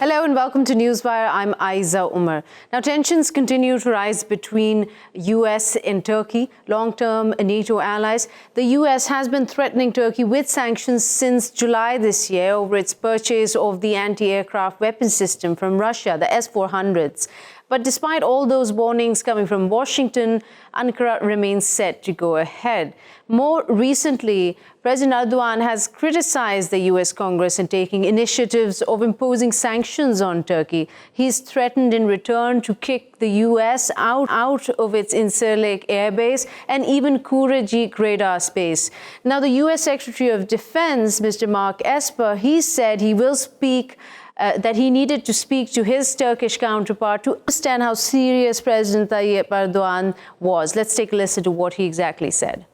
Hello and welcome to Newswire. I'm Ayza Omar. Now, tensions continue to rise between US and Turkey, long-term NATO allies. The US has been threatening Turkey with sanctions since July this year over its purchase of the anti-aircraft weapon system from Russia, the S-400s. But despite all those warnings coming from Washington, Ankara remains set to go ahead. More recently, President Erdogan has criticized the US Congress in taking initiatives of imposing sanctions on Turkey. He's threatened in return to kick the US out of its Incirlik airbase and even Kırıcık radar space. Now, the US Secretary of Defense, Mr. Mark Esper, he said he will speak that he needed to speak to his Turkish counterpart to understand how serious President Tayyip Erdogan was. Let's take a listen to what he exactly said.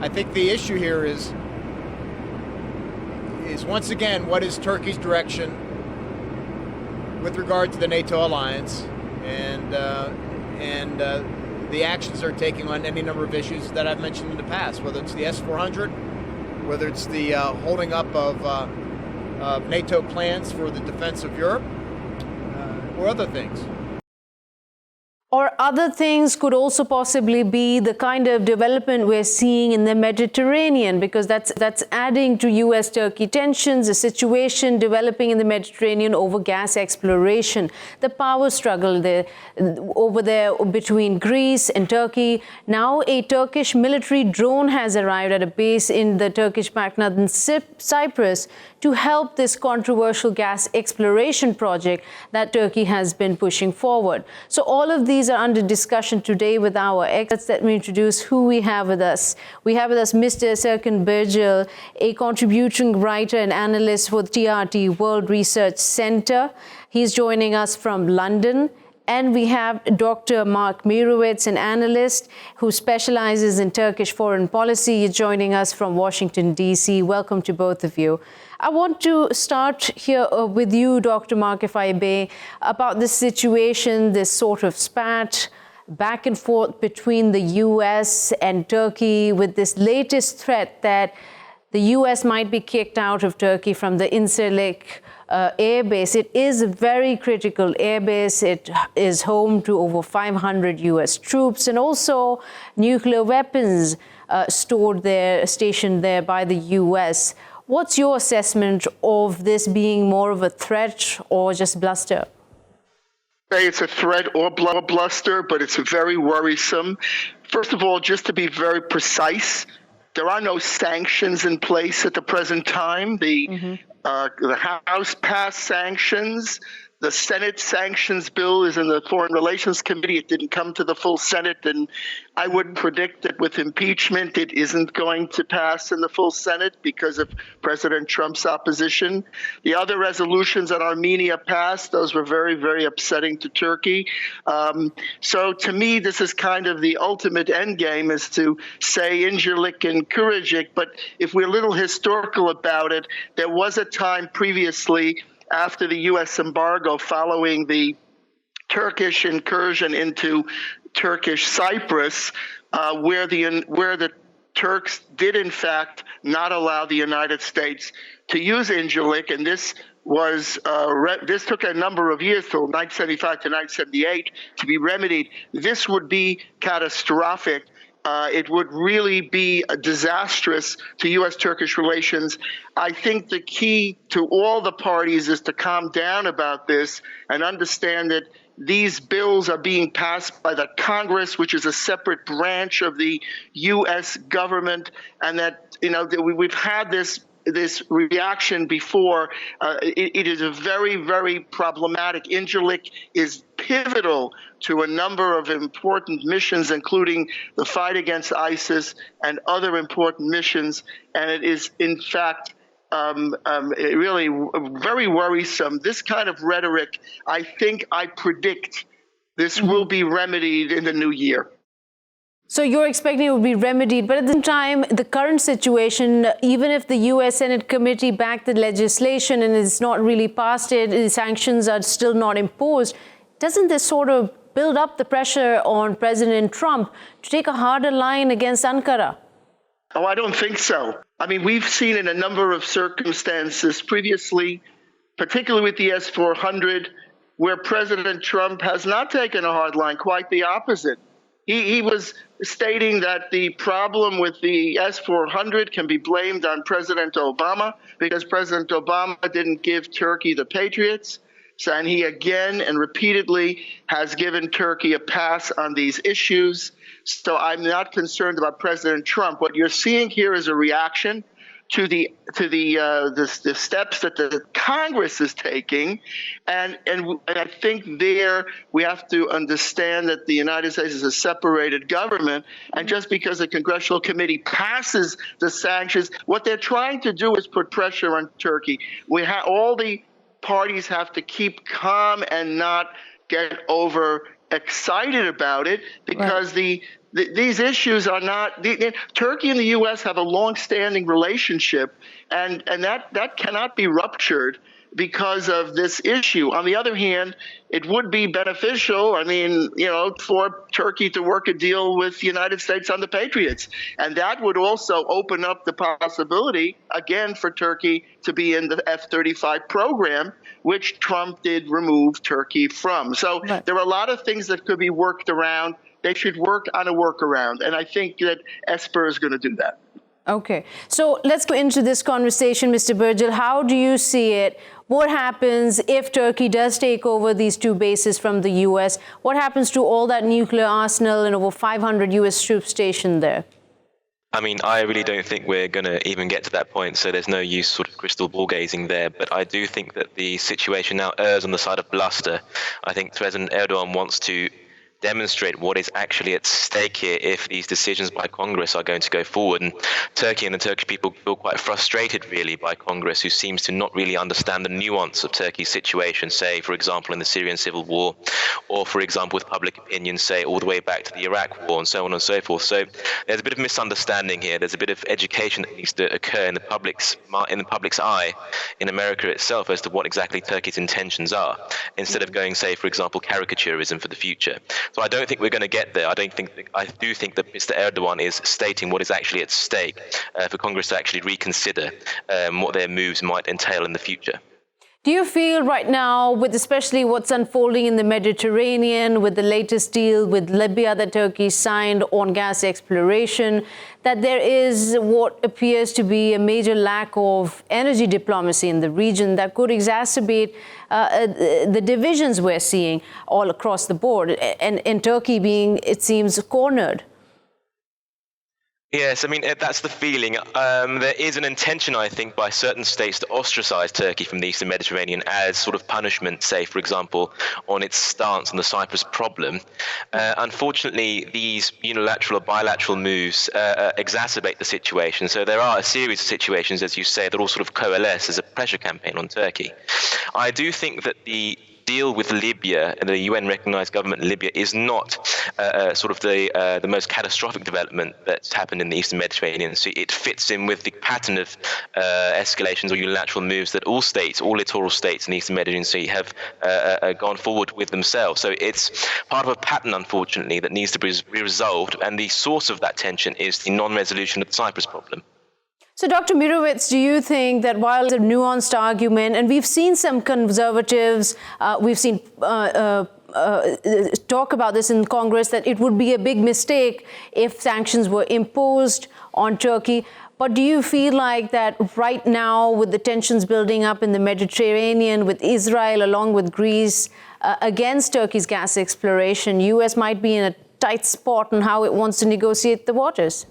I think the issue here is once again, what is Turkey's direction with regard to the NATO alliance and the actions they're taking on any number of issues that I've mentioned in the past, whether it's the S-400, whether it's the holding up of NATO plans for the defense of Europe, or other things. Or other things could also possibly be the kind of development we're seeing in the Mediterranean, because that's adding to US-Turkey tensions, a situation developing in the Mediterranean over gas exploration, the power struggle over there between Greece and Turkey. Now a Turkish military drone has arrived at a base in the Turkish-backed northern Cyprus to help this controversial gas exploration project that Turkey has been pushing forward. So all of these are under discussion today with our experts. Let me introduce who we have with us. We have with us Mr. Serkan Birgel, a contributing writer and analyst for the TRT World Research Center. He's joining us from London. And we have Dr. Mark Meirowitz, an analyst who specializes in Turkish foreign policy. He's joining us from Washington, D.C. Welcome to both of you. I want to start here with you, Dr. Mark, if I may, about this situation, this sort of spat back and forth between the U.S. and Turkey with this latest threat that the U.S. might be kicked out of Turkey from the Incirlik airbase. It is a very critical airbase. It is home to over 500 U.S. troops and also nuclear weapons stored there, stationed there by the U.S. What's your assessment of this being more of a threat or just bluster? It's a threat or bluster, but it's very worrisome. First of all, just to be very precise, there are no sanctions in place at the present time. The House passed sanctions. The Senate sanctions bill is in the Foreign Relations Committee. It didn't come to the full Senate, and I would predict that with impeachment, it isn't going to pass in the full Senate because of President Trump's opposition. The other resolutions that Armenia passed, those were very, very upsetting to Turkey. So to me, this is kind of the ultimate end game, is to say Incirlik and Kırıcık. But if we're a little historical about it, there was a time previously after the U.S. embargo following the Turkish incursion into Turkish Cyprus, where the Turks did in fact not allow the United States to use Incirlik, and this was this took a number of years, till 1975 to 1978, to be remedied. This would be catastrophic. It would really be disastrous to U.S.-Turkish relations. I think the key to all the parties is to calm down about this and understand that these bills are being passed by the Congress, which is a separate branch of the U.S. government, and that we've had this reaction before. It is a very, very problematic. Incirlik is pivotal to a number of important missions, including the fight against ISIS and other important missions. And it is, in fact, really very worrisome. This kind of rhetoric, I predict this will be remedied in the new year. So you're expecting it will be remedied, but at the same time, the current situation, even if the U.S. Senate committee backed the legislation and it's not really passed it, the sanctions are still not imposed, doesn't this sort of build up the pressure on President Trump to take a harder line against Ankara? Oh, I don't think so. I mean, we've seen in a number of circumstances previously particularly with the S-400, where President Trump has not taken a hard line, quite the opposite. He was stating that the problem with the S-400 can be blamed on President Obama because President Obama didn't give Turkey the Patriots. And he again and repeatedly has given Turkey a pass on these issues. So I'm not concerned about President Trump. What you're seeing here is a reaction to the steps that the Congress is taking, and I think there we have to understand that the United States is a separated government, and just because the Congressional Committee passes the sanctions, what they're trying to do is put pressure on Turkey. All the parties have to keep calm and not get over excited about it, because Right. these issues are not. Turkey and the U.S. have a long-standing relationship, and that cannot be ruptured because of this issue. On the other hand, it would be beneficial, for Turkey to work a deal with the United States on the Patriots. And that would also open up the possibility, again, for Turkey to be in the F-35 program, which Trump did remove Turkey from. So Right. there are a lot of things that could be worked around. They should work on a workaround. And I think that Esper is going to do that. Okay. So let's go into this conversation, Mr. Birgel. How do you see it? What happens if Turkey does take over these two bases from the U.S.? What happens to all that nuclear arsenal and over 500 U.S. troops stationed there? I mean, I really don't think we're going to even get to that point, so there's no use sort of crystal ball gazing there. But I do think that the situation now errs on the side of bluster. I think President Erdogan wants to demonstrate what is actually at stake here if these decisions by Congress are going to go forward. And Turkey and the Turkish people feel quite frustrated, really, by Congress, who seems to not really understand the nuance of Turkey's situation, say, for example, in the Syrian civil war, or, for example, with public opinion, say, all the way back to the Iraq war, and so on and so forth. So there's a bit of misunderstanding here. There's a bit of education that needs to occur in the public's eye in America itself as to what exactly Turkey's intentions are, instead of going, say, for example, caricaturism for the future. So I don't think we're going to get there. I do think that Mr. Erdogan is stating what is actually at stake for Congress to actually reconsider what their moves might entail in the future. Do you feel right now, with especially what's unfolding in the Mediterranean, with the latest deal with Libya that Turkey signed on gas exploration, that there is what appears to be a major lack of energy diplomacy in the region that could exacerbate the divisions we're seeing all across the board, and Turkey being, it seems, cornered? Yes, I mean, that's the feeling. There is an intention, I think, by certain states to ostracize Turkey from the Eastern Mediterranean as sort of punishment, say, for example, on its stance on the Cyprus problem. Unfortunately, these unilateral or bilateral moves exacerbate the situation. So there are a series of situations, as you say, that all sort of coalesce as a pressure campaign on Turkey. I do think that the deal with Libya and the UN-recognized government in Libya is not sort of the most catastrophic development that's happened in the Eastern Mediterranean. So it fits in with the pattern of escalations or unilateral moves that all littoral states in the Eastern Mediterranean Sea have gone forward with themselves. So it's part of a pattern, unfortunately, that needs to be resolved. And the source of that tension is the non-resolution of the Cyprus problem. So, Dr. Meirowitz, do you think that while it's a nuanced argument, and we've seen some conservatives, we've seen talk about this in Congress, that it would be a big mistake if sanctions were imposed on Turkey, but do you feel like that right now, with the tensions building up in the Mediterranean, with Israel along with Greece against Turkey's gas exploration, U.S. might be in a tight spot on how it wants to negotiate the waters?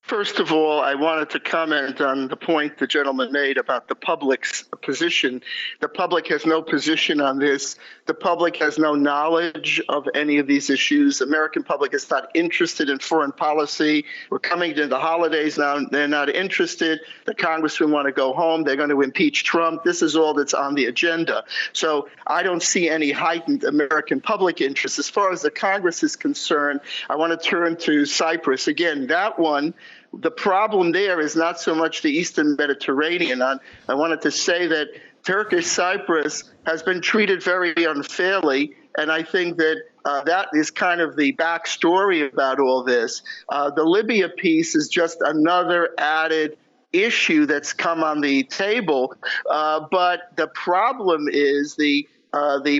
First of all, I wanted to comment on the point the gentleman made about the public's position. The public has no position on this. The public has no knowledge of any of these issues. The American public is not interested in foreign policy. We're coming to the holidays now. They're not interested. The congressmen want to go home. They're going to impeach Trump. This is all that's on the agenda. So I don't see any heightened American public interest. As far as the Congress is concerned, I want to turn to Cyprus. Again, that one, the problem there is not so much the Eastern Mediterranean. I wanted to say that Turkish Cyprus has been treated very unfairly, and I think that that is kind of the backstory about all this. The Libya piece is just another added issue that's come on the table. But the problem is the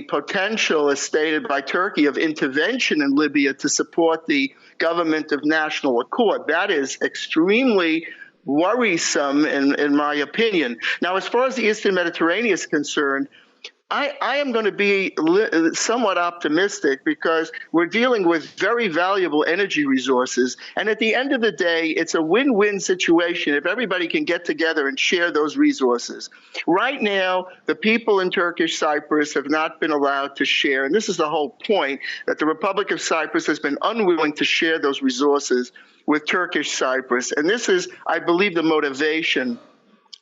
potential, as stated by Turkey, of intervention in Libya to support the government of national accord. That is extremely worrisome, in my opinion. Now, as far as the Eastern Mediterranean is concerned, I am going to be somewhat optimistic because we're dealing with very valuable energy resources. And at the end of the day, it's a win-win situation if everybody can get together and share those resources. Right now, the people in Turkish Cyprus have not been allowed to share. And this is the whole point, that the Republic of Cyprus has been unwilling to share those resources with Turkish Cyprus. And this is, I believe, the motivation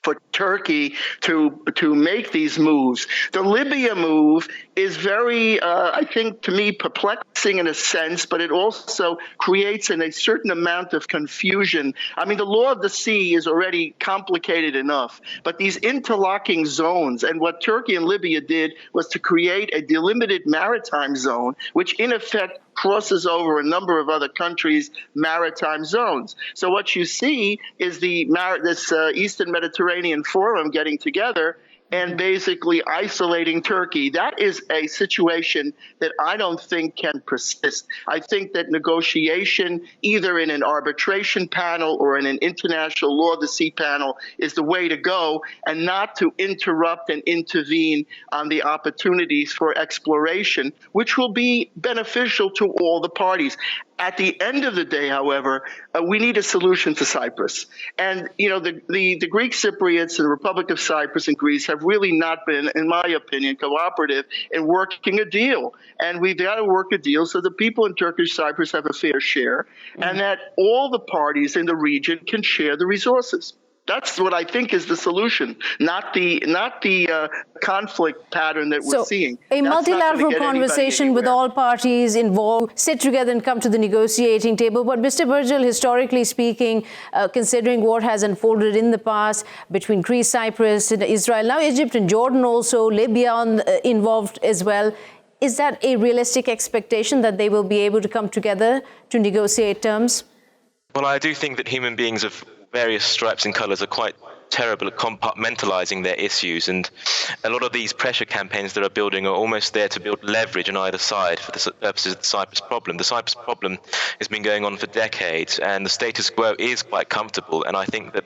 for Turkey to make these moves. The Libya move is very, I think, to me, perplexing in a sense, but it also creates a certain amount of confusion. I mean, the law of the sea is already complicated enough, but these interlocking zones, and what Turkey and Libya did was to create a delimited maritime zone, which in effect crosses over a number of other countries' maritime zones. So what you see is this Eastern Mediterranean Forum getting together and basically isolating Turkey. That is a situation that I don't think can persist. I think that negotiation, either in an arbitration panel or in an international law of the sea panel, is the way to go, and not to interrupt and intervene on the opportunities for exploration, which will be beneficial to all the parties. At the end of the day, however, we need a solution to Cyprus. And, you know, the Greek Cypriots and the Republic of Cyprus and Greece have really not been, in my opinion, cooperative in working a deal. And we've got to work a deal so the people in Turkish Cyprus have a fair share, and that all the parties in the region can share the resources. That's what I think is the solution, not the conflict pattern that we're seeing. A multilateral conversation with all parties involved, sit together and come to the negotiating table. But Mr. Birgel, historically speaking, considering what has unfolded in the past between Greece, Cyprus, and Israel, now Egypt and Jordan also, Libya involved as well, is that a realistic expectation that they will be able to come together to negotiate terms? Well, I do think that human beings of various stripes and colours are quite terrible at compartmentalising their issues, and a lot of these pressure campaigns that are building are almost there to build leverage on either side for the purposes of the Cyprus problem. The Cyprus problem has been going on for decades, and the status quo is quite comfortable, and I think that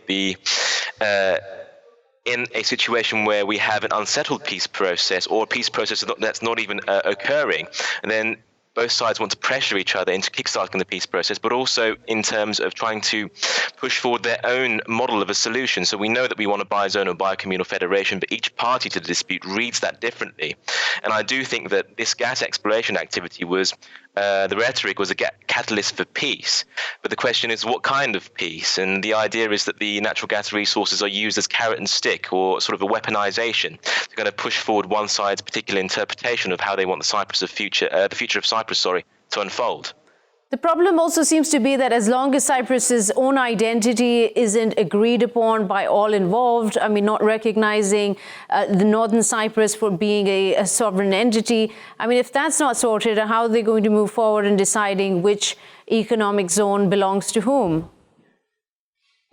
in a situation where we have an unsettled peace process, or a peace process that's not even occurring, and then both sides want to pressure each other into kickstarting the peace process, but also in terms of trying to push forward their own model of a solution. So we know that we want a bizonal or bicommunal federation, but each party to the dispute reads that differently. And I do think that this gas exploration activity was, the rhetoric was a catalyst for peace. But the question is, what kind of peace? And the idea is that the natural gas resources are used as carrot and stick, or sort of a weaponization to kind of push forward one side's particular interpretation of how they want the future of Cyprus, to unfold. The problem also seems to be that as long as Cyprus's own identity isn't agreed upon by all involved, I mean, not recognizing the Northern Cyprus for being a sovereign entity, I mean, if that's not sorted, how are they going to move forward in deciding which economic zone belongs to whom?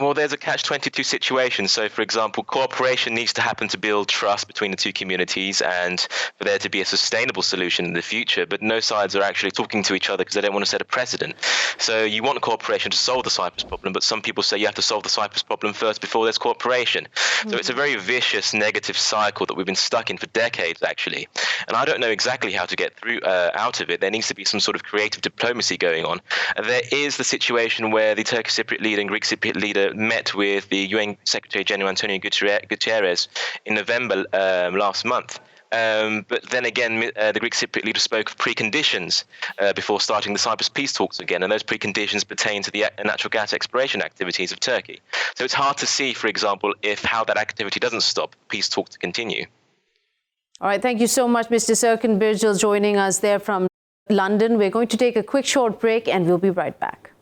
Well, there's a catch-22 situation. So, for example, cooperation needs to happen to build trust between the two communities and for there to be a sustainable solution in the future. But no sides are actually talking to each other because they don't want to set a precedent. So you want cooperation to solve the Cyprus problem, but some people say you have to solve the Cyprus problem first before there's cooperation. So it's a very vicious, negative cycle that we've been stuck in for decades, actually. And I don't know exactly how to get through out of it. There needs to be some sort of creative diplomacy going on. There is the situation where the Turkish Cypriot leader and Greek Cypriot leader met with the UN Secretary General Antonio Guterres in November last month. But then again, the Greek Cypriot leader spoke of preconditions before starting the Cyprus peace talks again, and those preconditions pertain to the natural gas exploration activities of Turkey. So it's hard to see, for example, how that activity doesn't stop, peace talks to continue. All right, thank you so much, Mr. Serkan Birgel, joining us there from London. We're going to take a quick short break and we'll be right back.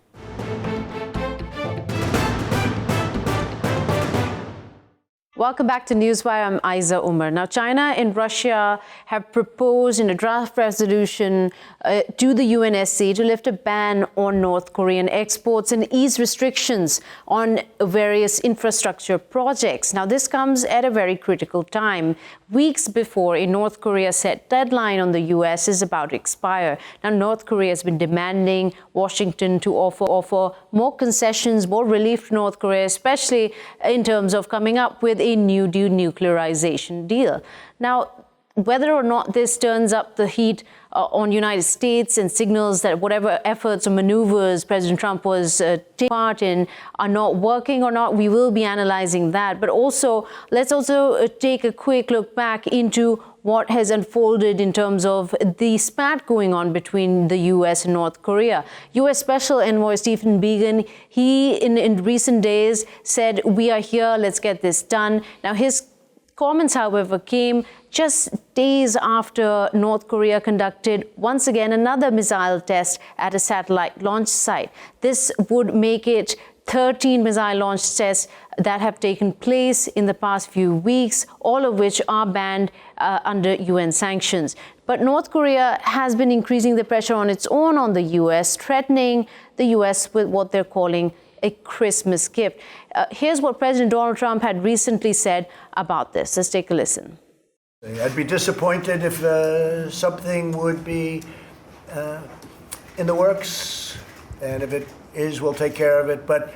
Welcome back to Newswire. I'm Ayza Omar. Now, China and Russia have proposed in a draft resolution to the UNSC to lift a ban on North Korean exports and ease restrictions on various infrastructure projects. Now, this comes at a very critical time, weeks before a North Korea set deadline on the U.S. is about to expire. Now, North Korea has been demanding Washington to offer more concessions, more relief to North Korea, especially in terms of coming up with a new denuclearization deal. Now, whether or not this turns up the heat on United States and signals that whatever efforts or maneuvers President Trump was taking part in are not working or not, we will be analyzing that. But also, let's also take a quick look back into what has unfolded in terms of the spat going on between the U.S. and North Korea. U.S. Special Envoy Serkan Birgel, he in recent days said, "We are here, let's get this done." Now, his comments, however, came just days after North Korea conducted once again another missile test at a satellite launch site. This would make it 13 missile launch tests that have taken place in the past few weeks, all of which are banned under UN sanctions. But North Korea has been increasing the pressure on its own on the US, threatening the US with what they're calling a Christmas gift. Here's what President Donald Trump had recently said about this. Let's take a listen. I'd be disappointed if something would be in the works, and if it is, we'll take care of it. But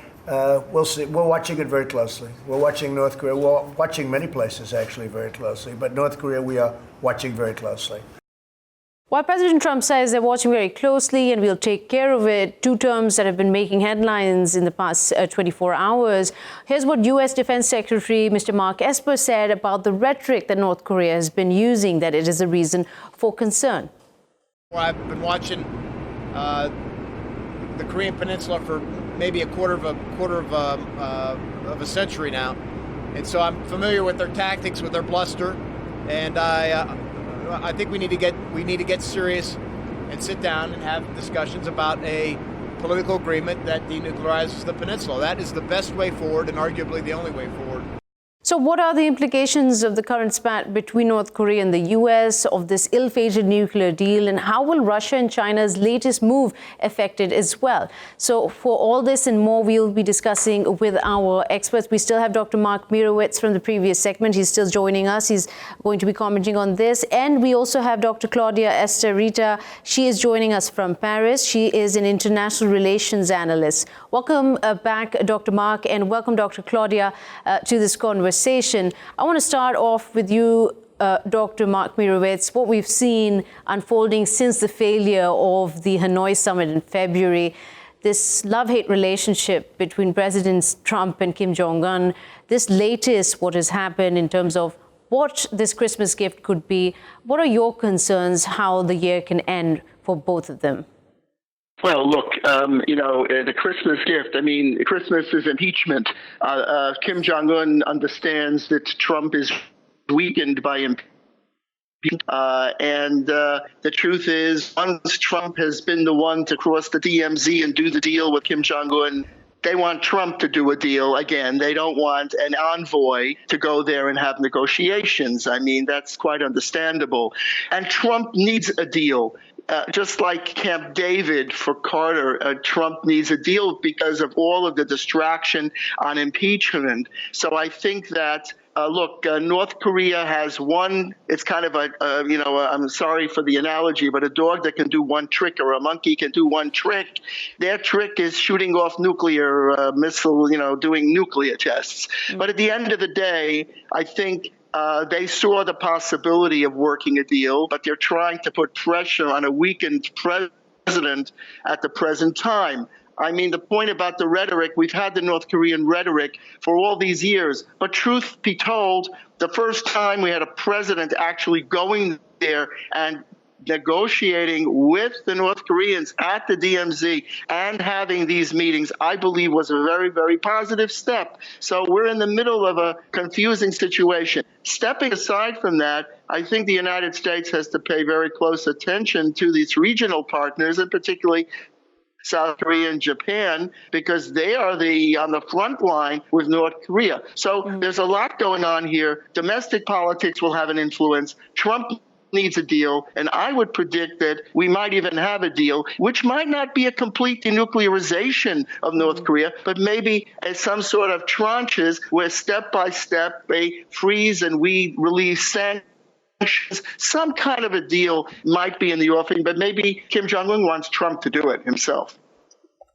we'll see. We're watching it very closely. We're watching North Korea. We're watching many places actually very closely, but North Korea we are watching very closely. While President Trump says they're watching very closely and we'll take care of it, two terms that have been making headlines in the past 24 hours, here's what U.S. Defense Secretary Mr. Mark Esper said about the rhetoric that North Korea has been using, that it is a reason for concern. Well, I've been watching the Korean Peninsula for maybe a quarter of a century now, and so I'm familiar with their tactics, with their bluster, and I think we need to get serious and sit down and have discussions about a political agreement that denuclearizes the peninsula. That is the best way forward and arguably the only way forward. So what are the implications of the current spat between North Korea and the U.S., of this ill-fated nuclear deal, and how will Russia and China's latest move affect it as well? So for all this and more, we'll be discussing with our experts. We still have Dr. Mark Meirowitz from the previous segment. He's still joining us. He's going to be commenting on this. And we also have Dr. Claudia Astarita. She is joining us from Paris. She is an international relations analyst. Welcome back, Dr. Mark, and welcome, Dr. Claudia, to this conversation. I want to start off with you, Dr. Mark Meirowitz. What we've seen unfolding since the failure of the Hanoi summit in February, this love-hate relationship between Presidents Trump and Kim Jong-un, this latest, what has happened in terms of what this Christmas gift could be. What are your concerns how the year can end for both of them? Well, look, the Christmas gift, I mean, Christmas is impeachment. Kim Jong-un understands that Trump is weakened by impeachment. And the truth is, once Trump has been the one to cross the DMZ and do the deal with Kim Jong-un, they want Trump to do a deal again. They don't want an envoy to go there and have negotiations. I mean, that's quite understandable. And Trump needs a deal. Just like Camp David for Carter, Trump needs a deal because of all of the distraction on impeachment. So I think that, North Korea has one, it's kind of I'm sorry for the analogy, but a dog that can do one trick or a monkey can do one trick. Their trick is shooting off nuclear missile, doing nuclear tests. But at the end of the day, I think they saw the possibility of working a deal, but they're trying to put pressure on a weakened president at the present time. I mean, the point about the rhetoric, we've had the North Korean rhetoric for all these years, but truth be told, the first time we had a president actually going there and negotiating with the North Koreans at the DMZ and having these meetings, I believe was a very, very positive step. So we're in the middle of a confusing situation. Stepping aside from that, I think the United States has to pay very close attention to these regional partners, and particularly South Korea and Japan, because they are on the front line with North Korea. So there's a lot going on here. Domestic politics will have an influence. Trump needs a deal, and I would predict that we might even have a deal, which might not be a complete denuclearization of North Korea, but maybe as some sort of tranches where step by step they freeze and we release sanctions. Some kind of a deal might be in the offing, but maybe Kim Jong-un wants Trump to do it himself.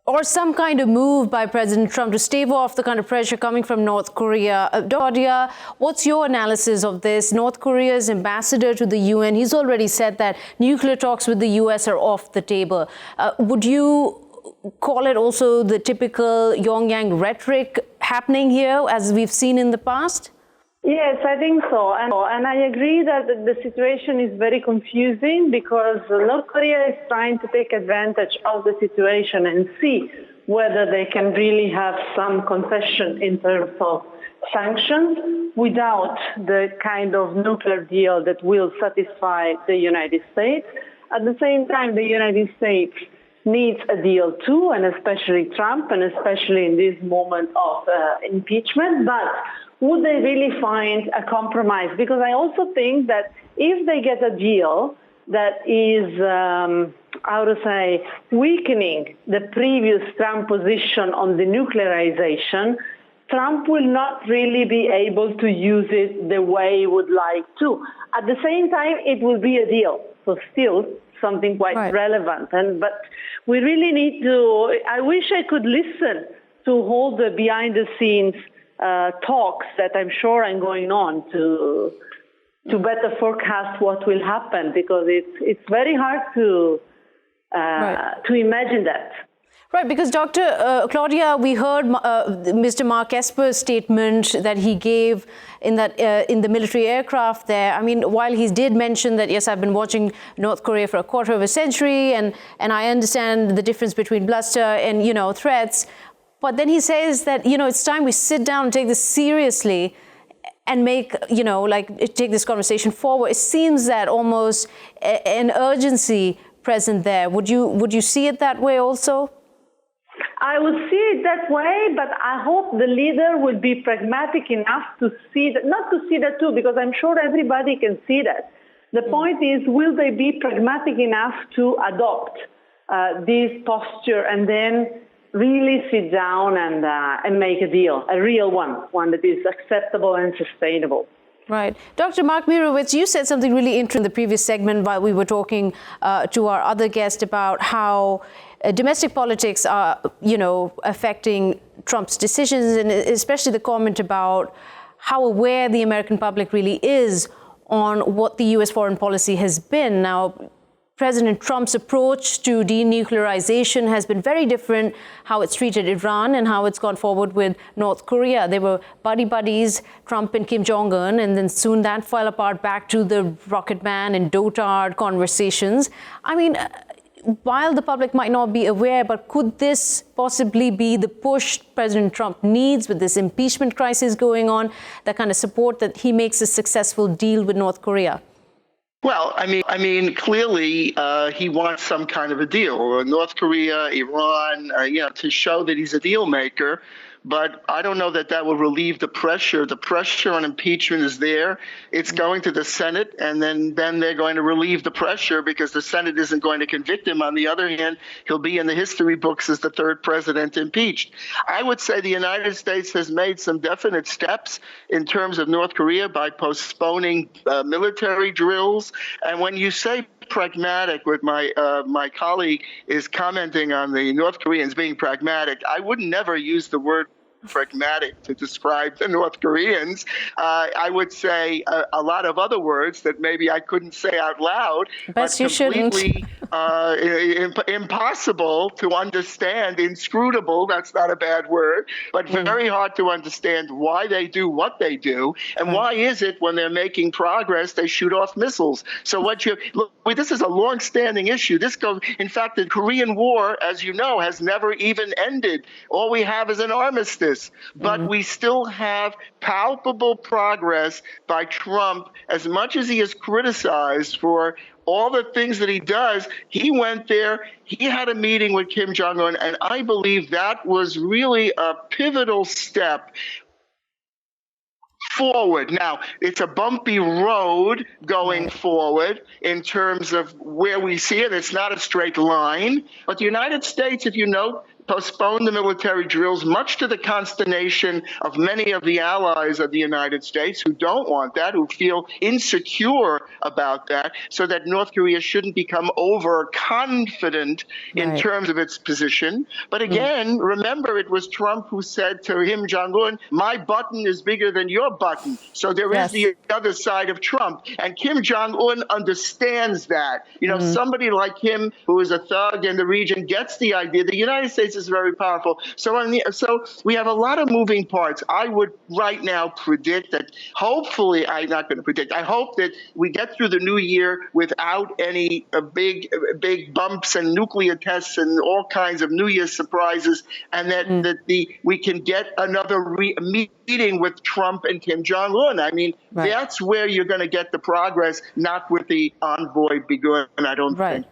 Or some kind of move by President Trump to stave off the kind of pressure coming from North Korea. Claudia, what's your analysis of this? North Korea's ambassador to the UN, he's already said that nuclear talks with the US are off the table. Would you call it also the typical Pyongyang rhetoric happening here, as we've seen in the past? Yes, I think so. And I agree that the situation is very confusing because North Korea is trying to take advantage of the situation and see whether they can really have some concession in terms of sanctions without the kind of nuclear deal that will satisfy the United States. At the same time, the United States needs a deal too, and especially Trump, and especially in this moment of impeachment. But would they really find a compromise? Because I also think that if they get a deal that is, weakening the previous Trump position on the nuclearization, Trump will not really be able to use it the way he would like to. At the same time, it will be a deal. So still something quite relevant. But we really need to, I wish I could listen to all the behind the scenes talks that I'm sure are going on to better forecast what will happen, because it's very hard to imagine that. Right, because Dr. Claudia, we heard Mr. Mark Esper's statement that he gave in the military aircraft there. I mean, while he did mention that, yes, I've been watching North Korea for a quarter of a century, and I understand the difference between bluster and, threats. But then he says that, it's time we sit down and take this seriously and make, take this conversation forward. It seems that almost an urgency present there. Would you see it that way also? I would see it that way, but I hope the leader will be pragmatic enough to see that, not to see that too, because I'm sure everybody can see that. The point is, will they be pragmatic enough to adopt this posture and then really sit down and make a deal, a real one that is acceptable and sustainable? Right. Dr. Mark Meirowitz, you said something really interesting in the previous segment while we were talking to our other guest about how domestic politics are, affecting Trump's decisions, and especially the comment about how aware the American public really is on what the U.S. foreign policy has been. Now, President Trump's approach to denuclearization has been very different, how it's treated Iran and how it's gone forward with North Korea. They were buddies, Trump and Kim Jong-un, and then soon that fell apart back to the Rocket Man and dotard conversations. I mean, while the public might not be aware, but could this possibly be the push President Trump needs with this impeachment crisis going on, that kind of support that he makes a successful deal with North Korea? Well, I mean, clearly he wants some kind of a deal. North Korea, Iran, to show that he's a deal maker. But I don't know that will relieve the pressure. The pressure on impeachment is there. It's going to the Senate, and then they're going to relieve the pressure because the Senate isn't going to convict him. On the other hand, he'll be in the history books as the third president impeached. I would say the United States has made some definite steps in terms of North Korea by postponing military drills. And when you say pragmatic, with my colleague is commenting on the North Koreans being pragmatic, I would never use the word pragmatic to describe the North Koreans. I would say a lot of other words that maybe I couldn't say out loud, but completely impossible to understand, inscrutable, that's not a bad word, but very hard to understand why they do what they do, and why is it when they're making progress, they shoot off missiles. So this is a long-standing issue. In fact, the Korean War, as you know, has never even ended. All we have is an armistice. this. But we still have palpable progress by Trump. As much as he is criticized for all the things that he does, he went there, he had a meeting with Kim Jong-un, and I believe that was really a pivotal step forward. Now, it's a bumpy road going forward in terms of where we see it. It's not a straight line. But the United States, if you note, postponed the military drills, much to the consternation of many of the allies of the United States who don't want that, who feel insecure about that, so that North Korea shouldn't become overconfident in terms of its position. But again, remember, it was Trump who said to Kim Jong-un, my button is bigger than your button. So there is the other side of Trump. And Kim Jong-un understands that. You know, somebody like him, who is a thug in the region, gets the idea. The United States is very powerful. So we have a lot of moving parts. I would right now predict that hopefully, I'm not going to predict, I hope that we get through the new year without any big bumps and nuclear tests and all kinds of New Year's surprises, and that we can get another meeting with Trump and Kim Jong-un. I mean, that's where you're going to get the progress, not with the envoy Birgel, I don't think.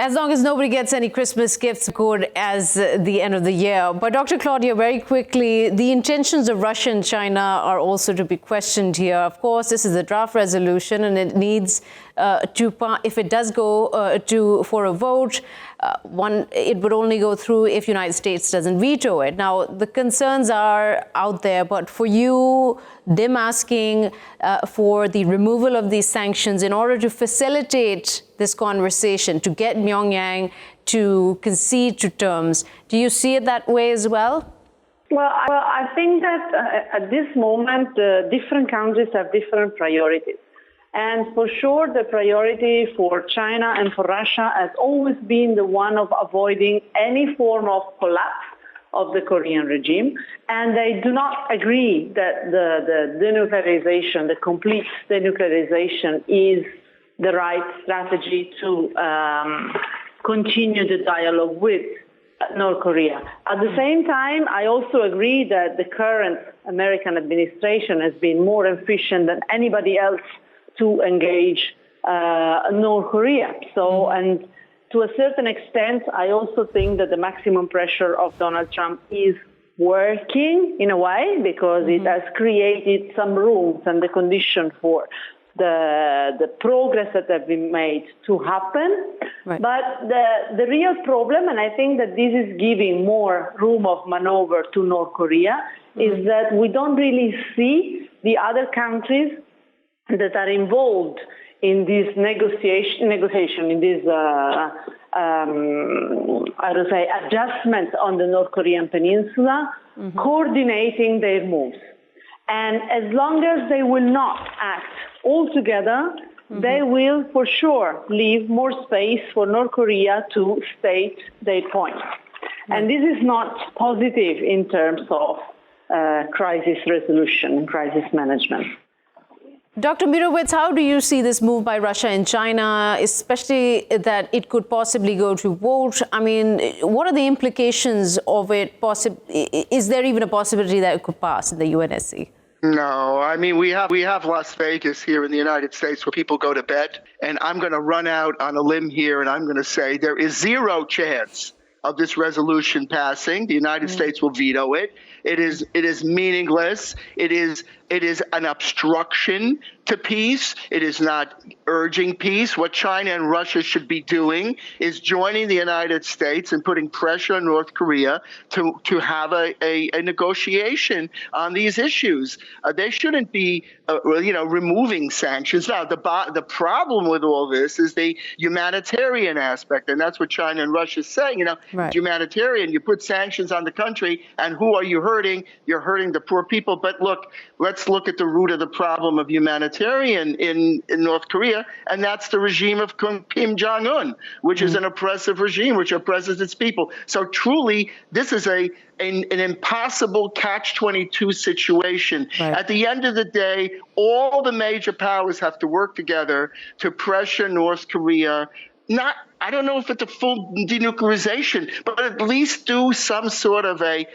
As long as nobody gets any Christmas gifts, good as the end of the year. But Dr. Claudia, very quickly, the intentions of Russia and China are also to be questioned here. Of course, this is a draft resolution, and it needs if it does go for a vote, it would only go through if United States doesn't veto it. Now, the concerns are out there, but for you, them asking for the removal of these sanctions in order to facilitate this conversation, to get Pyongyang to concede to terms, do you see it that way as well? Well, I think that at this moment, different countries have different priorities. And for sure, the priority for China and for Russia has always been the one of avoiding any form of collapse of the Korean regime. And they do not agree that the denuclearization, the complete denuclearization, is the right strategy to continue the dialogue with North Korea. At the same time, I also agree that the current American administration has been more efficient than anybody else to engage North Korea. So, and to a certain extent, I also think that the maximum pressure of Donald Trump is working in a way, because it has created some rules and the condition for the progress that have been made to happen. But the real problem, and I think that this is giving more room of maneuver to North Korea, is that we don't really see the other countries that are involved in this negotiation, in this, adjustment on the North Korean peninsula, coordinating their moves. And as long as they will not act all together, they will for sure leave more space for North Korea to state their point. And this is not positive in terms of crisis resolution, crisis management. Dr. Meirowitz, how do you see this move by Russia and China, especially that it could possibly go to vote? I mean, what are the implications of it? Is there even a possibility that it could pass in the UNSC? No, I mean, we have Las Vegas here in the United States where people go to bed, and I'm going to run out on a limb here, and I'm going to say there is zero chance of this resolution passing. The United States will veto it. It is meaningless. It is an obstruction to peace. It is not urging peace. What China and Russia should be doing is joining the United States and putting pressure on North Korea to have a negotiation on these issues. They shouldn't be, removing sanctions. Now, the problem with all this is the humanitarian aspect, and that's what China and Russia is saying. Humanitarian. You put sanctions on the country, and who are you hurting? You're hurting the poor people. But look, let's look at the root of the problem of humanitarian in North Korea, and that's the regime of Kim Jong-un, which is an oppressive regime, which oppresses its people. So truly, this is an impossible catch-22 situation. At the end of the day, all the major powers have to work together to pressure North Korea, not I don't know if it's a full denuclearization, but at least do some sort of a,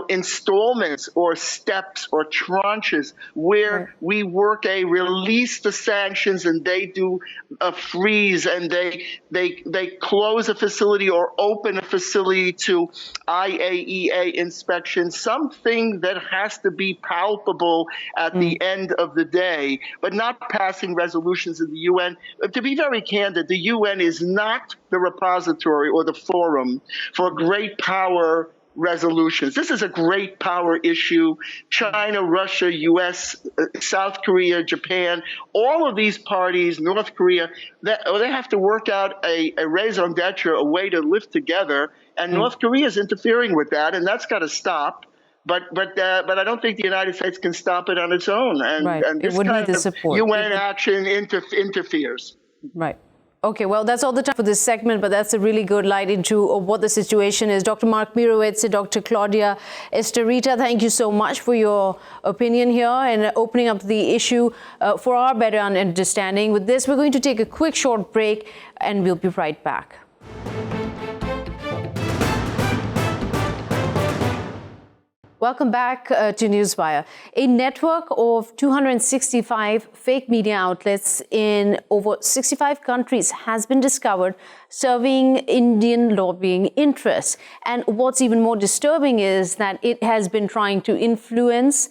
installments or steps or tranches where we work release the sanctions and they do a freeze and they close a facility or open a facility to IAEA inspection, something that has to be palpable at the end of the day, but not passing resolutions in the UN. To be very candid, the UN is not the repository or the forum for great power resolutions. This is a great power issue. China, Russia, US, South Korea, Japan, all of these parties, North Korea, they have to work out a raison d'etre, a way to live together. And North Korea is interfering with that, and that's got to stop. But I don't think the United States can stop it on its own. And this kind of UN action interferes. Right. Okay, well, that's all the time for this segment, but that's a really good light into what the situation is. Dr. Mark Meirowitz and Dr. Claudia Astarita, thank you so much for your opinion here and opening up the issue for our better understanding. With this, we're going to take a quick short break and we'll be right back. Welcome back to Newswire. A network of 265 fake media outlets in over 65 countries has been discovered serving Indian lobbying interests. And what's even more disturbing is that it has been trying to influence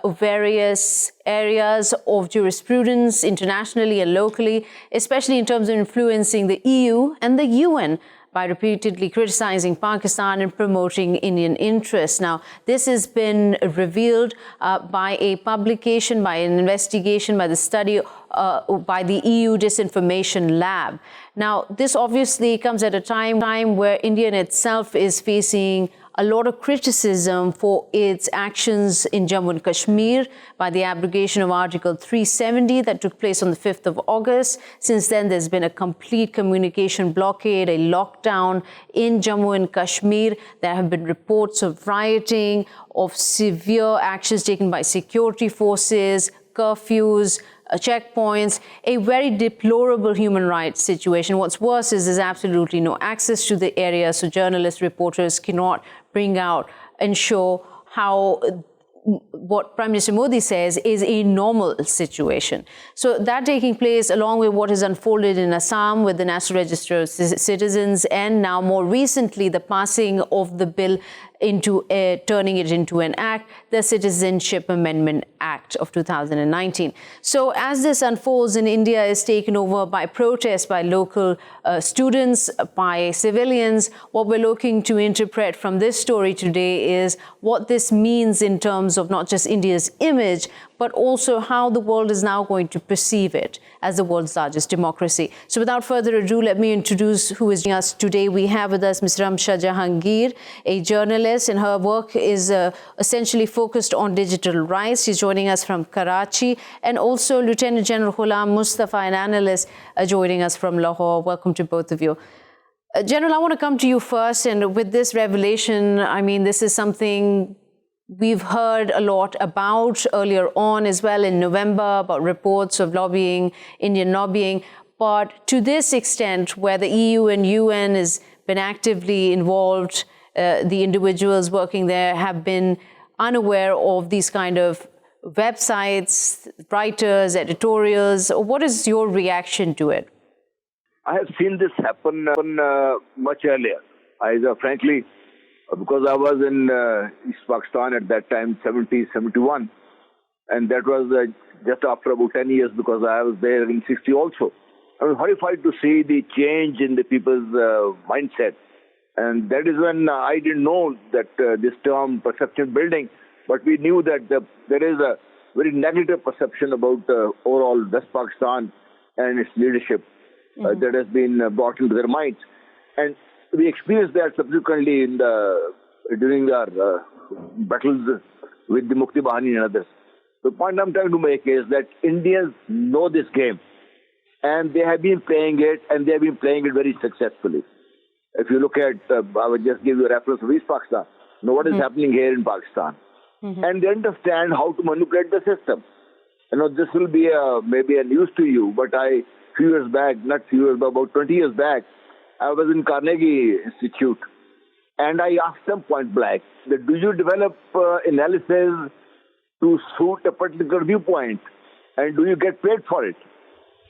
various areas of jurisprudence internationally and locally, especially in terms of influencing the EU and the UN by repeatedly criticizing Pakistan and promoting Indian interests. Now, this has been revealed by a publication, by an investigation, by the study by the EU Disinformation Lab. Now, this obviously comes at a time where India in itself is facing a lot of criticism for its actions in Jammu and Kashmir by the abrogation of Article 370 that took place on the 5th of August. Since then, there's been a complete communication blockade, a lockdown in Jammu and Kashmir. There have been reports of rioting, of severe actions taken by security forces, curfews, checkpoints, a very deplorable human rights situation. What's worse is there's absolutely no access to the area, so journalists, reporters cannot bring out and show how what Prime Minister Modi says is a normal situation. So that taking place along with what has unfolded in Assam with the National Register of Citizens, and now more recently the passing of the bill into turning it into an act, the Citizenship Amendment Act of 2019. So as this unfolds in India is taken over by protests by local students, by civilians, what we're looking to interpret from this story today is what this means in terms of not just India's image, but also how the world is now going to perceive it as the world's largest democracy. So without further ado, let me introduce who is joining us today. We have with us Ms. Ramsha Jahangir, a journalist, and her work is essentially focused on digital rights. She's joining us from Karachi, and also Lieutenant General Ghulam Mustafa, an analyst, joining us from Lahore. Welcome to both of you. General, I want to come to you first, and with this revelation, I mean, this is something we've heard a lot about earlier on as well in November, about reports of lobbying, Indian lobbying. But to this extent, where the EU and UN has been actively involved, the individuals working there have been unaware of these kind of websites, writers, editorials. What is your reaction to it? I have seen this happen much earlier. Frankly, because I was in East Pakistan at that time, 70, 71, and that was just after about 10 years because I was there in 60 also. I was horrified to see the change in the people's mindset. And that is when I didn't know that this term perception building, but we knew that there is a very negative perception about overall West Pakistan and its leadership that has been brought into their minds. And we experienced that subsequently during our battles with the Mukti Bahani and others. The point I'm trying to make is that Indians know this game, and they have been playing it, and they have been playing it very successfully. If you look at, I would just give you a reference of East Pakistan, know what is happening here in Pakistan. And they understand how to manipulate the system. This will be maybe a news to you, but about 20 years back, I was in Carnegie Institute, and I asked them point blank, that do you develop analysis to suit a particular viewpoint, and do you get paid for it?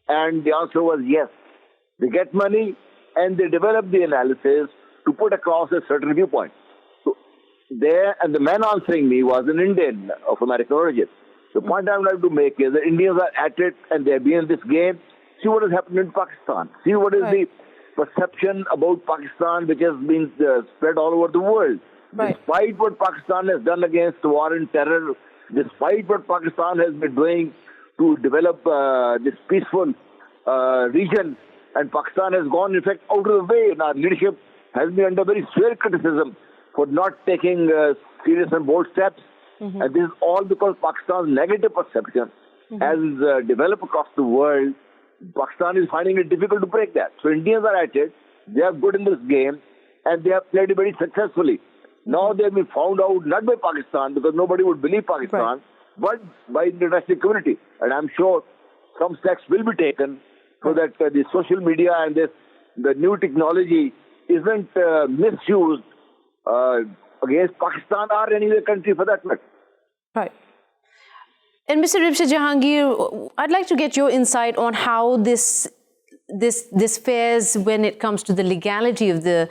And the answer was yes. They get money, and they develop the analysis to put across a certain viewpoint. So there, and the man answering me was an Indian of American origin. The point I'm trying to make is that Indians are at it, and they're being in this game. See what has happened in Pakistan. See what is the perception about Pakistan, which has been spread all over the world. Right. Despite what Pakistan has done against war and terror, despite what Pakistan has been doing to develop this peaceful region, and Pakistan has gone, in fact, out of the way, and our leadership has been under very severe criticism for not taking serious and bold steps. And this is all because Pakistan's negative perception has developed across the world. Pakistan is finding it difficult to break that. So Indians are at it. They are good in this game, and they have played it very successfully. Now they have been found out not by Pakistan, because nobody would believe Pakistan, but by the international community. And I'm sure some steps will be taken so that the social media and the new technology isn't misused against Pakistan or any other country for that matter. Right. And Mr. Ramsha Jahangir, I'd like to get your insight on how this fares when it comes to the legality of the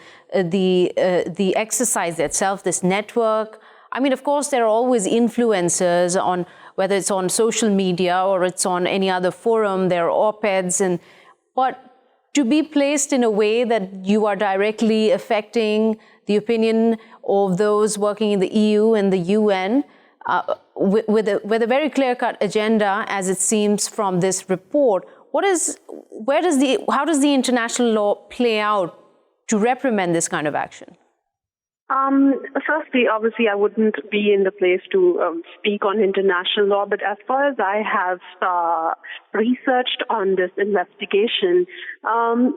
exercise itself, this network. I mean, of course, there are always influencers on whether it's on social media or it's on any other forum. There are op-eds, but to be placed in a way that you are directly affecting the opinion of those working in the EU and the UN. With a very clear-cut agenda, as it seems from this report, how does the international law play out to reprimand this kind of action? Firstly, obviously, I wouldn't be in the place to speak on international law, but as far as I have researched on this investigation,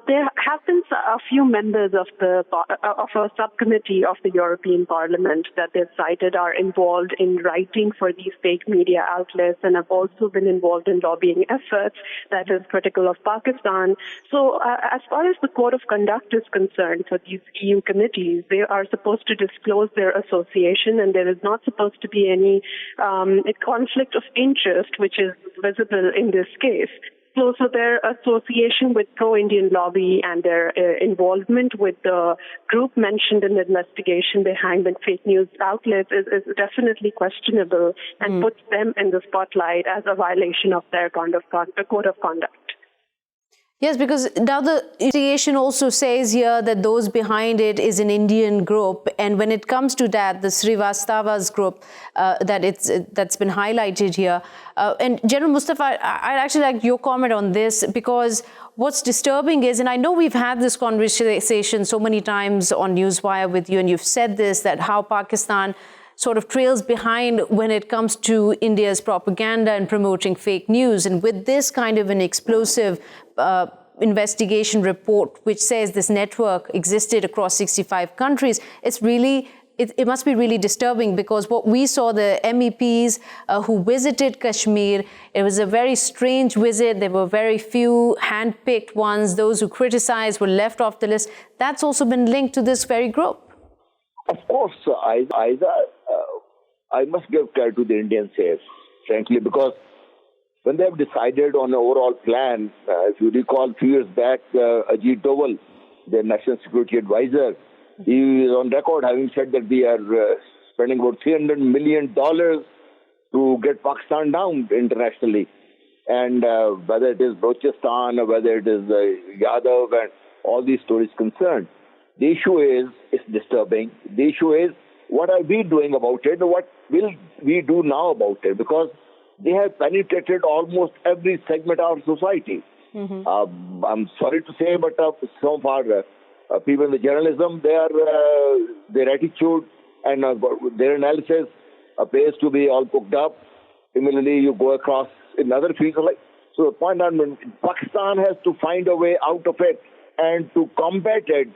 there have been a few members of a subcommittee of the European Parliament that they've cited are involved in writing for these fake media outlets and have also been involved in lobbying efforts that is critical of Pakistan. So as far as the code of conduct is concerned for these EU committees, they are supposed to disclose their association, and there is not supposed to be any conflict of interest which is visible in this case. So their association with pro-Indian lobby and their involvement with the group mentioned in the investigation behind the fake news outlets is definitely questionable and puts them in the spotlight as a violation of their code of conduct. Yes, because now the investigation also says here that those behind it is an Indian group, and when it comes to that, the Srivastava's group that's been highlighted here. And General Mustafa, I'd actually like your comment on this, because what's disturbing is, and I know we've had this conversation so many times on Newswire with you, and you've said this, that how Pakistan sort of trails behind when it comes to India's propaganda and promoting fake news. And with this kind of an explosive investigation report, which says this network existed across 65 countries, it must be really disturbing, because what we saw, the MEPs who visited Kashmir, it was a very strange visit. There were very few hand-picked ones. Those who criticized were left off the list. That's also been linked to this very group. Of course, I must give credit to the Indians here, frankly, because when they have decided on an overall plan, if you recall a few years back, Ajit Doval, the National Security Advisor, he is on record having said that we are spending about $300 million to get Pakistan down internationally. And whether it is Balochistan or whether it is Yadav and all these stories concerned, the issue is, it's disturbing. The issue is, what are we doing about it? What will we do now about it? Because they have penetrated almost every segment of our society. I'm sorry to say, but so far, people in the journalism, their attitude and their analysis appears to be all cooked up. Similarly, you go across in other fields. So the point Pakistan has to find a way out of it and to combat it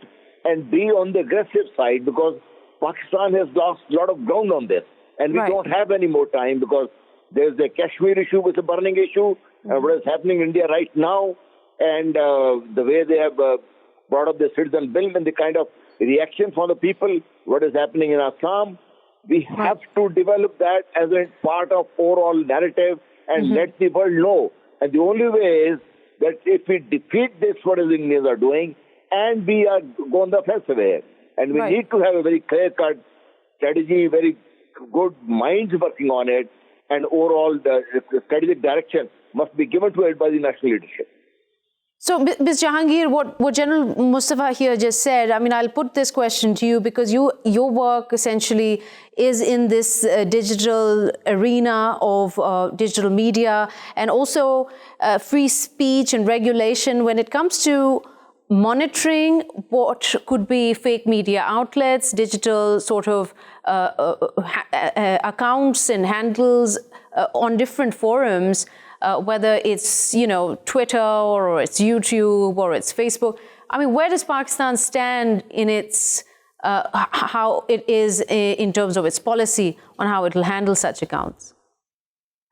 and be on the aggressive side, because Pakistan has lost a lot of ground on this. And we don't have any more time, because there's the Kashmir issue, which is a burning issue, and what is happening in India right now, and the way they have brought up the citizen bill and the kind of reaction from the people, what is happening in Assam. We have to develop that as a part of overall narrative and let the world know. And the only way is that if we defeat this, what the Indians are doing, and we are going the offensive here. And we need to have a very clear-cut strategy, very good minds working on it, and overall the strategic direction must be given to it by the national leadership. So, Ms. Jahangir, what General Mustafa here just said, I mean, I'll put this question to you because your work essentially is in this digital arena of digital media and also free speech and regulation when it comes to monitoring what could be fake media outlets, digital sort of accounts and handles on different forums. Whether it's, Twitter or it's YouTube or it's Facebook. I mean, where does Pakistan stand in its, how it is in terms of its policy on how it will handle such accounts?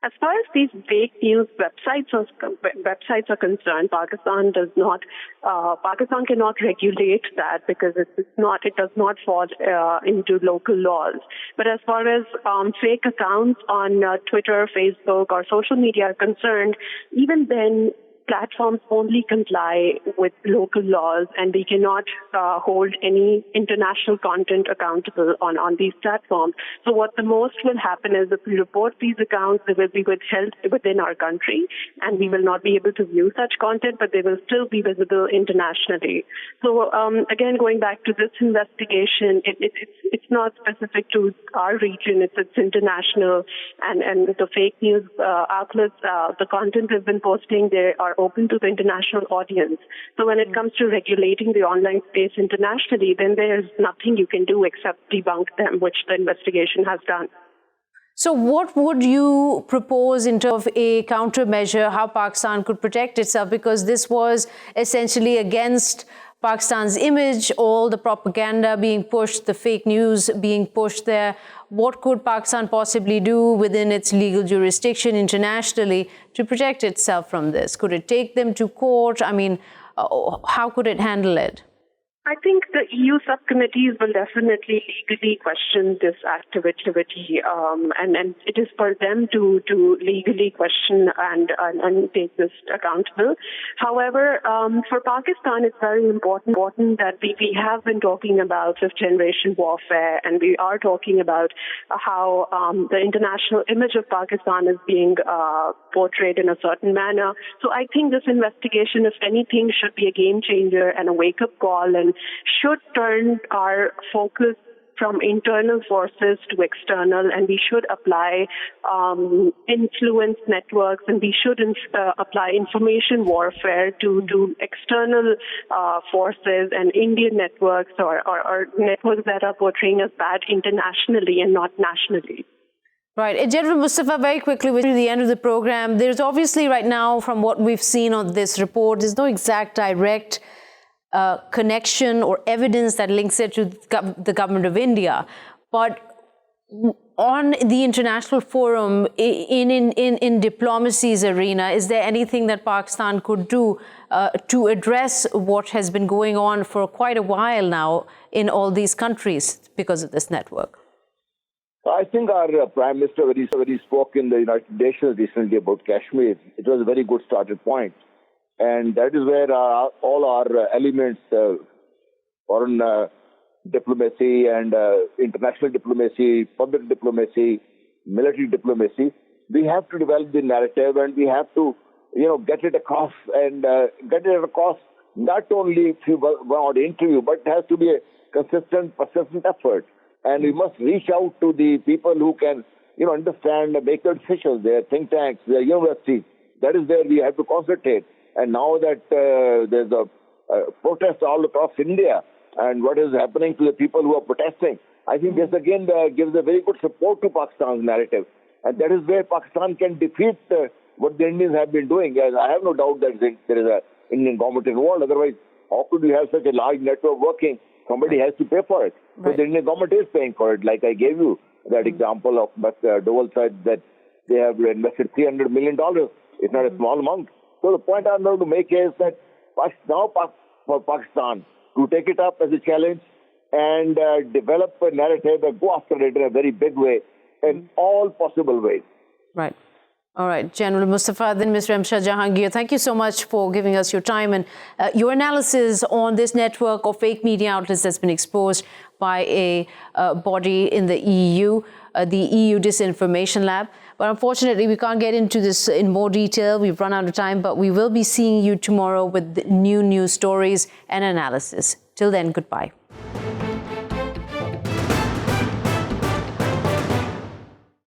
As far as these fake news websites are concerned, Pakistan cannot regulate that because it does not fall into local laws. But as far as fake accounts on Twitter, Facebook, or social media are concerned, even then, platforms only comply with local laws, and we cannot hold any international content accountable on these platforms. So what the most will happen is if we report these accounts, they will be withheld within our country, and we will not be able to view such content, but they will still be visible internationally. So again, going back to this investigation, it's not specific to our region, it's international, and the fake news outlets, the content they've been posting, they are open to the international audience. So when it comes to regulating the online space internationally, then there's nothing you can do except debunk them, which the investigation has done. So what would you propose in terms of a countermeasure, how Pakistan could protect itself? Because this was essentially against Pakistan's image, all the propaganda being pushed, the fake news being pushed there. What could Pakistan possibly do within its legal jurisdiction internationally to protect itself from this? Could it take them to court? I mean, how could it handle it? I think the EU subcommittees will definitely legally question this activity, and it is for them to legally question and take this accountable. However, for Pakistan, it's very important that we have been talking about fifth-generation warfare, and we are talking about how the international image of Pakistan is being portrayed in a certain manner. So I think this investigation, if anything, should be a game changer and a wake-up call, and should turn our focus from internal forces to external, and we should apply influence networks, and we should apply information warfare to external forces and Indian networks or networks that are portraying us bad internationally and not nationally. Right. General Mustafa, very quickly, we're to the end of the program. There's obviously right now, from what we've seen on this report, there's no exact direct connection or evidence that links it to the government of India. But on the international forum, in diplomacy's arena, is there anything that Pakistan could do to address what has been going on for quite a while now in all these countries because of this network? I think our Prime Minister, when he spoke in the United Nations recently about Kashmir, it was a very good starting point. And that is where all our elements, foreign diplomacy and international diplomacy, public diplomacy, military diplomacy, we have to develop the narrative, and we have to, get it across, and get it across not only through one interview, but it has to be a consistent, persistent effort. And we must reach out to the people who can, understand, make their decisions, their think tanks, their universities. That is where we have to concentrate. And now that there's a protest all across India, and what is happening to the people who are protesting, I think this again gives a very good support to Pakistan's narrative. And that is where Pakistan can defeat what the Indians have been doing. And I have no doubt that there is an Indian government involved. Otherwise, how could we have such a large network working? Somebody has to pay for it. Right. So the Indian government is paying for it. Like I gave you that example of Dole said that they have invested $300 million. It's not a small amount. So the point I'm going to make is that now for Pakistan to take it up as a challenge and develop a narrative and go after it in a very big way in all possible ways. Right. All right, General Mustafa, then Ms. Ramsha Jahangir, thank you so much for giving us your time and your analysis on this network of fake media outlets that's been exposed by a body in the EU, the EU Disinformation Lab. But unfortunately, we can't get into this in more detail. We've run out of time, but we will be seeing you tomorrow with new news stories and analysis. Till then, goodbye.